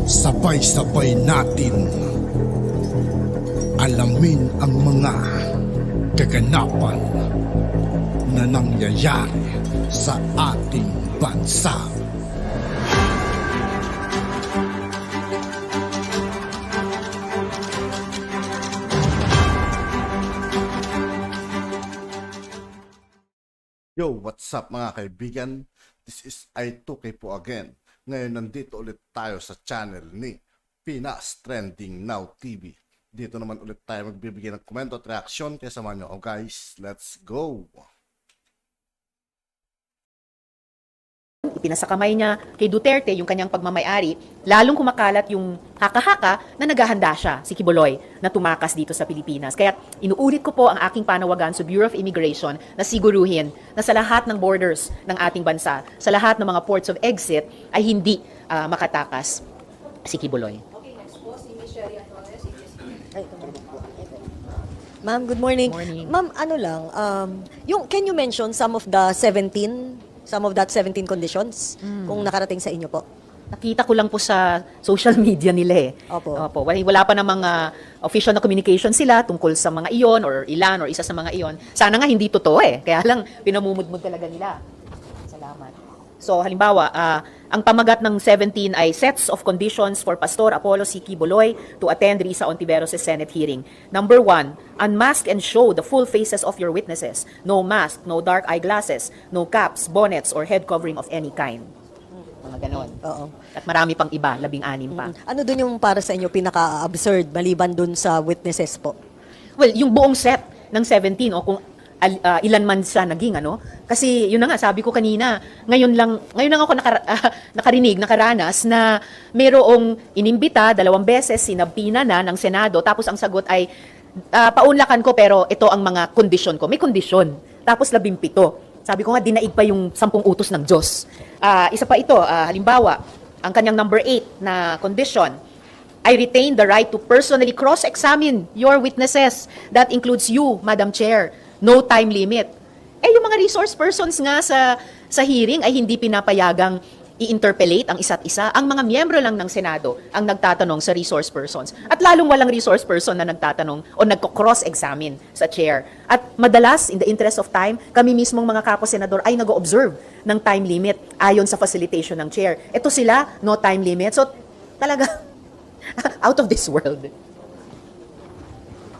Sabay-sabay natin alamin ang mga kaganapan na nangyayari sa ating bansa. Yo, what's up mga kaibigan? This is I2K po again. Ngayon nandito ulit tayo sa channel ni Pinas Trending Now TV. Dito naman ulit tayo magbibigay ng komento at reaksyon. Kaya samahan nyo ako guys. Let's go! Ipinasa kamay niya kay Duterte yung kanyang pagmamayari, lalong kumakalat yung haka-haka na naghahanda siya, si Quiboloy, na tumakas dito sa Pilipinas. Kaya inuulit ko po ang aking panawagan sa Bureau of Immigration na siguruhin na sa lahat ng borders ng ating bansa, sa lahat ng mga ports of exit, ay hindi makatakas si Quiboloy. Ma'am, good morning. Ma'am, ano lang, can you mention some of that 17 conditions kung nakarating sa inyo po? Nakita ko lang po sa social media nila eh. Opo. Wala pa namang official na communication sila tungkol sa mga iyon or ilan or isa sa mga iyon. Sana nga hindi totoo eh. Kaya lang pinamumudmud talaga nila. Salamat. So halimbawa, ang pamagat ng 17 ay sets of conditions for Pastor Apollo C. Quiboloy to attend Risa Ontiveros' Senate hearing. Number 1, unmask and show the full faces of your witnesses. No mask, no dark eyeglasses, no caps, bonnets, or head covering of any kind. Mga ganon. Oo. At marami pang iba, 16 pa. Ano dun yung para sa inyo pinaka-absurd maliban dun sa witnesses po? Well, yung buong set ng 17 o kung ilan man siya naging kasi yun na nga sabi ko kanina, ngayon lang ako nakaranas na mayroong inimbita 2 beses, sinabina na ng Senado, tapos ang sagot ay paunlakan ko pero ito ang mga kondisyon ko. May kondisyon. Tapos 17. Sabi ko nga dinaig pa yung 10 utos ng Diyos. Isa pa ito, halimbawa, ang kanyang number 8 na condition, I retain the right to personally cross-examine your witnesses. That includes you, Madam Chair. No time limit. Yung mga resource persons nga sa hearing ay hindi pinapayagang i-interpellate ang isa't isa. Ang mga miyembro lang ng Senado ang nagtatanong sa resource persons. At lalong walang resource person na nagtatanong o nagko-cross-examine sa chair. At madalas, in the interest of time, kami mismong mga kapo-senador ay nag-observe ng time limit ayon sa facilitation ng chair. Ito sila, no time limit. So, talaga, out of this world.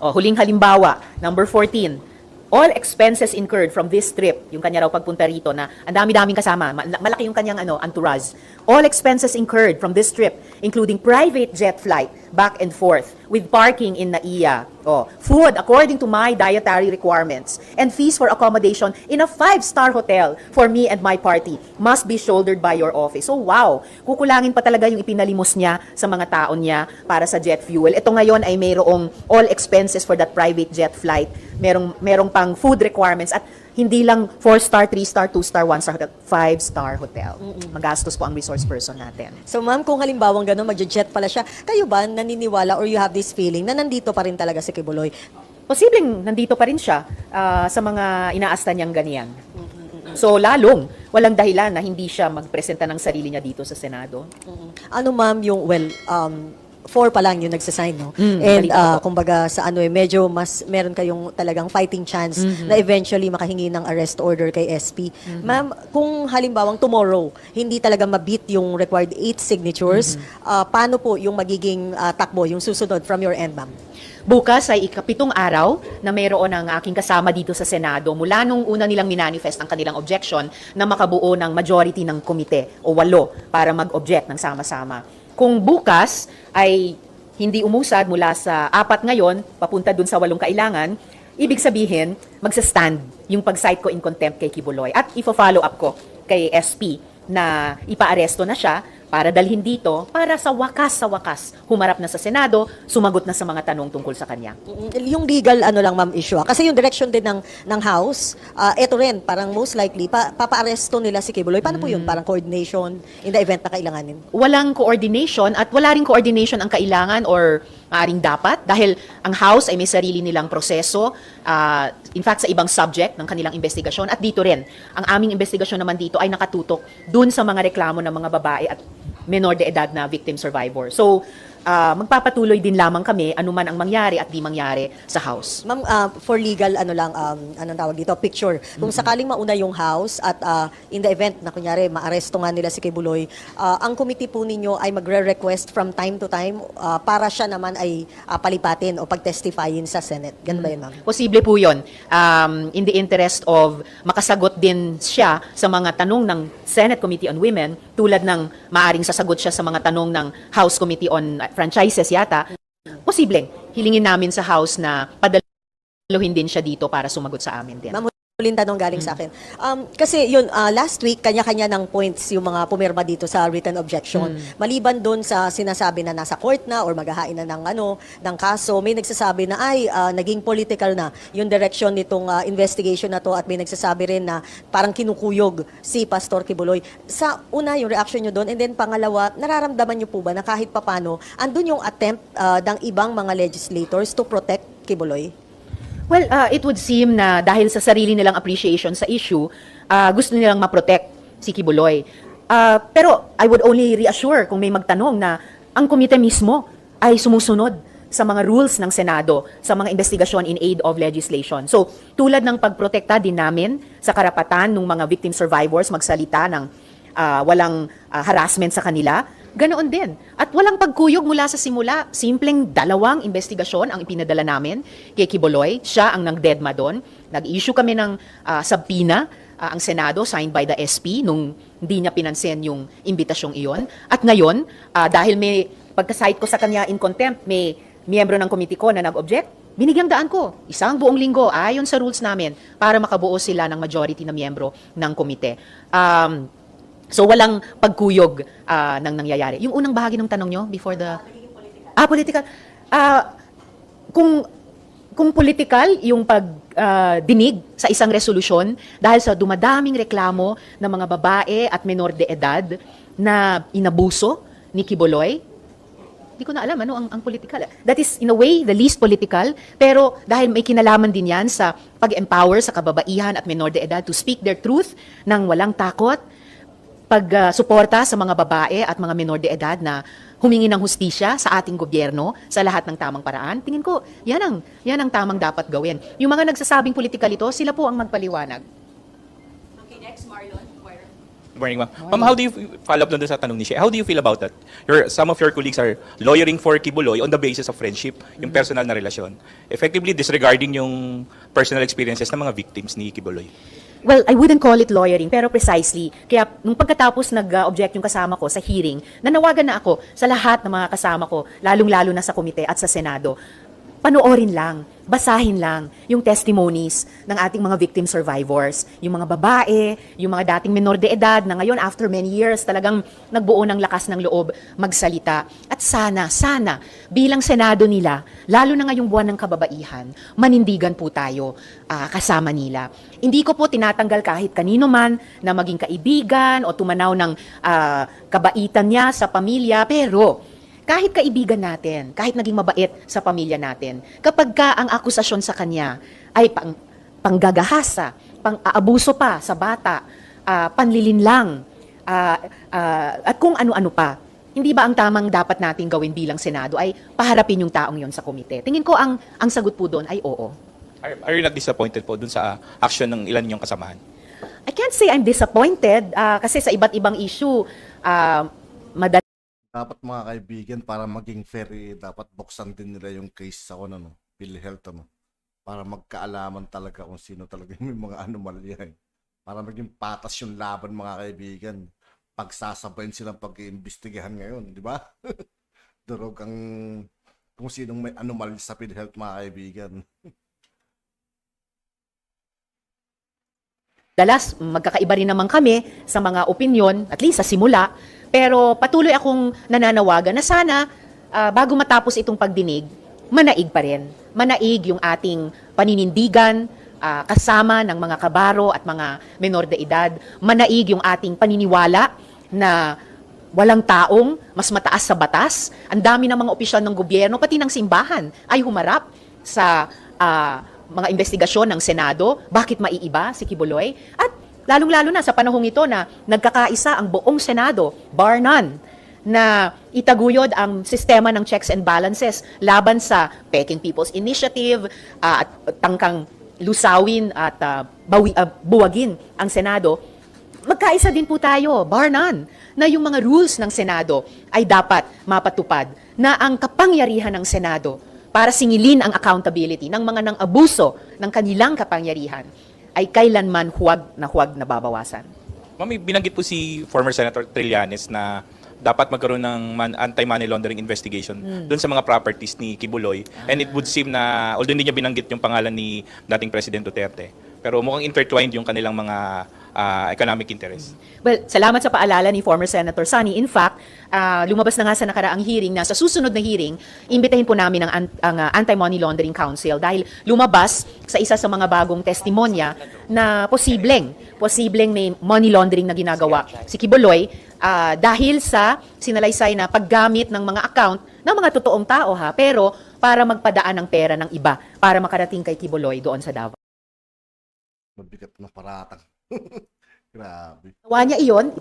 Huling halimbawa, number 14. All expenses incurred from this trip, yung kanya raw pagpunta rito na ang dami-daming kasama, malaki yung kanyang entourage. All expenses incurred from this trip, including private jet flight, back and forth, with parking in NAIA, food according to my dietary requirements, and fees for accommodation in a 5-star hotel for me and my party must be shouldered by your office. So wow, kukulangin pa talaga yung ipinalimos niya sa mga taon niya para sa jet fuel. Ito ngayon ay mayroong all expenses for that private jet flight, merong pang food requirements at hindi lang 4-star, 3-star, 2-star, 1-star hotel, 5-star hotel. Magastos po ang resource person natin. So ma'am, kung halimbawa gano'n, magje-jet pala siya, kayo ba naniniwala or you have this feeling na nandito pa rin talaga si Quiboloy? Posibleng nandito pa rin siya sa mga inaasta niyang ganyan. So lalong walang dahilan na hindi siya magpresenta ng sarili niya dito sa Senado. Ano ma'am yung, 4 pa lang yung nagsasign, no? And kumbaga sa medyo mas meron kayong talagang fighting chance na eventually makahingi ng arrest order kay SP. Ma'am, kung halimbawang tomorrow, hindi talaga mabit yung required 8 signatures, paano po yung magiging takbo, yung susunod from your end, ma'am? Bukas ay ika-7 araw na mayroon ang aking kasama dito sa Senado mula nung una nilang minanifest ang kanilang objection na makabuo ng majority ng komite o 8 para mag-object ng sama-sama. Kung bukas ay hindi umusad mula sa 4 ngayon, papunta dun sa 8 kailangan, ibig sabihin, magsa-stand yung pag-cite ko in contempt kay Quiboloy. At ifo-follow up ko kay SP na ipa-aresto na siya para dalhin dito para sa wakas, humarap na sa Senado, sumagot na sa mga tanong tungkol sa kanya. Yung legal lang ma'am issue. Kasi yung direction din ng House, ito rin, parang most likely, papa-aresto nila si Quiboloy. Paano po yun? Parang coordination in the event na kailanganin? Walang coordination at wala ring coordination ang kailangan or maaring dapat dahil ang House ay may sarili nilang proseso, in fact sa ibang subject ng kanilang investigasyon at dito rin. Ang aming investigasyon naman dito ay nakatutok dun sa mga reklamo ng mga babae at menor de edad na victim survivor. So, magpapatuloy din lamang kami anuman ang mangyari at di mangyari sa House. Ma'am, for legal, anong tawag dito, picture. Kung sakaling mauna yung House at in the event na kunyari, maaresto nga nila si Kibuloy, ang committee po ninyo ay magre-request from time to time para siya naman ay palipatin o pag-testifyin sa Senate. Ganun ba yun, ma'am? Posible po yun. In the interest of makasagot din siya sa mga tanong ng Senate Committee on Women, tulad ng maaring sasagot siya sa mga tanong ng House Committee on Franchises yata, posibleng hilingin namin sa House na padaluhin din siya dito para sumagot sa amin din. Ma'am, huling tanong galing sa akin. Kasi yun, last week, kanya-kanya ng points yung mga pumirma dito sa written objection. Maliban doon sa sinasabi na nasa court na or maghahain na ng kaso, may nagsasabi na naging political na yung direction nitong investigation na to at may nagsasabi rin na parang kinukuyog si Pastor Kibuloy. Sa una, yung reaction nyo doon, and then pangalawa, nararamdaman nyo po ba na kahit papano, andun yung attempt ng ibang mga legislators to protect Kibuloy? Well, it would seem na dahil sa sarili nilang appreciation sa issue, gusto nilang ma-protect si Kibuloy. Pero I would only reassure kung may magtanong na ang komite mismo ay sumusunod sa mga rules ng Senado, sa mga investigasyon in aid of legislation. So, tulad ng pagprotekta din namin sa karapatan ng mga victim survivors magsalita ng walang harassment sa kanila, ganoon din. At walang pagkuyog mula sa simula. Simpleng 2 investigasyon ang ipinadala namin kay Kibuloy. Siya ang nang-dedma doon. Nag-issue kami ng subpoena, ang Senado, signed by the SP, nung hindi niya pinansin yung imbitasyong iyon. At ngayon, dahil may pagka-cite ko sa kanya in contempt, may miyembro ng komite ko na nag-object, binigyang daan ko, 1 buong linggo, ayon sa rules namin, para makabuo sila ng majority na miyembro ng komite. So, walang pagkuyog ng nangyayari. Yung unang bahagi ng tanong nyo, before the... Political. Kung political, yung pagdinig sa isang resolusyon, dahil sa dumadaming reklamo ng mga babae at menor de edad na inabuso ni Kibuloy, hindi ko na alam ang political. That is, in a way, the least political, pero dahil may kinalaman din yan sa pag-empower sa kababaihan at menor de edad to speak their truth ng walang takot, pagsuporta sa mga babae at mga menor de edad na humingi ng hustisya sa ating gobyerno sa lahat ng tamang paraan. Tingin ko, yan ang tamang dapat gawin. Yung mga nagsasabing political ito, sila po ang magpaliwanag. Okay, next, Marlon. Good morning, ma'am. Ma'am, how do you follow up doon sa tanong ni Shea? How do you feel about that? Some of your colleagues are lawyering for Kibuloy on the basis of friendship, yung personal na relasyon. Effectively disregarding yung personal experiences ng mga victims ni Kibuloy. Well, I wouldn't call it lawyering, pero precisely. Kaya nung pagkatapos nag-object yung kasama ko sa hearing, nanawagan na ako sa lahat ng mga kasama ko, lalong-lalo na sa komite at sa Senado. Panoorin lang, basahin lang yung testimonies ng ating mga victim survivors. Yung mga babae, yung mga dating menor de edad na ngayon after many years talagang nagbuo ng lakas ng loob magsalita. At sana, bilang Senado nila, lalo na ngayong buwan ng kababaihan, manindigan po tayo kasama nila. Hindi ko po tinatanggal kahit kanino man na maging kaibigan o tumanaw ng kabaitan niya sa pamilya, pero kahit kaibigan natin, kahit naging mabait sa pamilya natin, kapag ka ang akusasyon sa kanya ay panggagahasa, pang-aabuso pa sa bata, panlilinlang, at kung ano-ano pa, hindi ba ang tamang dapat nating gawin bilang Senado ay paharapin yung taong yon sa komite? Tingin ko ang sagot po doon ay oo. Are you not disappointed po dun sa action ng ilan niyong kasamahan? I can't say I'm disappointed kasi sa iba't ibang issue, madali. Dapat mga kaibigan, para maging fair, dapat buksan din nila yung case sa PhilHealth, para magkaalaman talaga kung sino talaga yung mga anomalya. Para maging patas yung laban, mga kaibigan. Pagsasabayin silang pag-iimbestigahan ngayon, di ba? Durog ang kung sinong may anomalya sa PhilHealth, mga kaibigan. Dalas, magkakaiba rin naman kami sa mga opinyon, at least sa simula, pero patuloy akong nananawagan na sana bago matapos itong pagdinig, manaig pa rin. Manaig yung ating paninindigan kasama ng mga kabaro at mga menor de edad. Manaig yung ating paniniwala na walang taong mas mataas sa batas. Ang dami ng mga opisyal ng gobyerno, pati ng simbahan, ay humarap sa mga investigasyon ng Senado. Bakit maiiba si Kibuloy? At lalong-lalo na sa panahong ito na nagkakaisa ang buong Senado, bar none, na itaguyod ang sistema ng checks and balances laban sa Peking People's Initiative at tangkang lusawin at buwagin ang Senado, magkaisa din po tayo, bar none, na yung mga rules ng Senado ay dapat mapatupad na ang kapangyarihan ng Senado para singilin ang accountability ng mga nang-abuso ng kanilang kapangyarihan ay kailanman huwag na babawasan. Ma'am, may binanggit po si former Senator Trillanes na dapat magkaroon ng anti-money laundering investigation doon sa mga properties ni Kibuloy. And it would seem na, although hindi niya binanggit yung pangalan ni dating President Duterte, pero mukhang intertwined yung kanilang mga economic interest. Well, salamat sa paalala ni former Senator Sonny. In fact, lumabas na nga sa nakaraang hearing na sa susunod na hearing, imbitahin po namin ang Anti-Money Laundering Council dahil lumabas sa isa sa mga bagong testimonya na posibleng may money laundering na ginagawa si Kibuloy dahil sa sinalaysay na paggamit ng mga account ng mga totoong tao pero para magpadaan ng pera ng iba para makarating kay Kibuloy doon sa Davao. Mabigat na paratang. Grabe. Nawa niya iyon.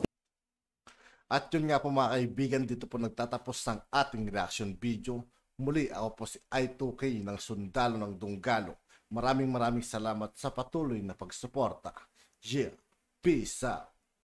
At yun nga po mga kaibigan, dito po nagtatapos ang ating reaction video. Muli ako po si I2K ng Sundalo ng Dunggalo. Maraming salamat sa patuloy na pagsuporta. Yeah, peace out.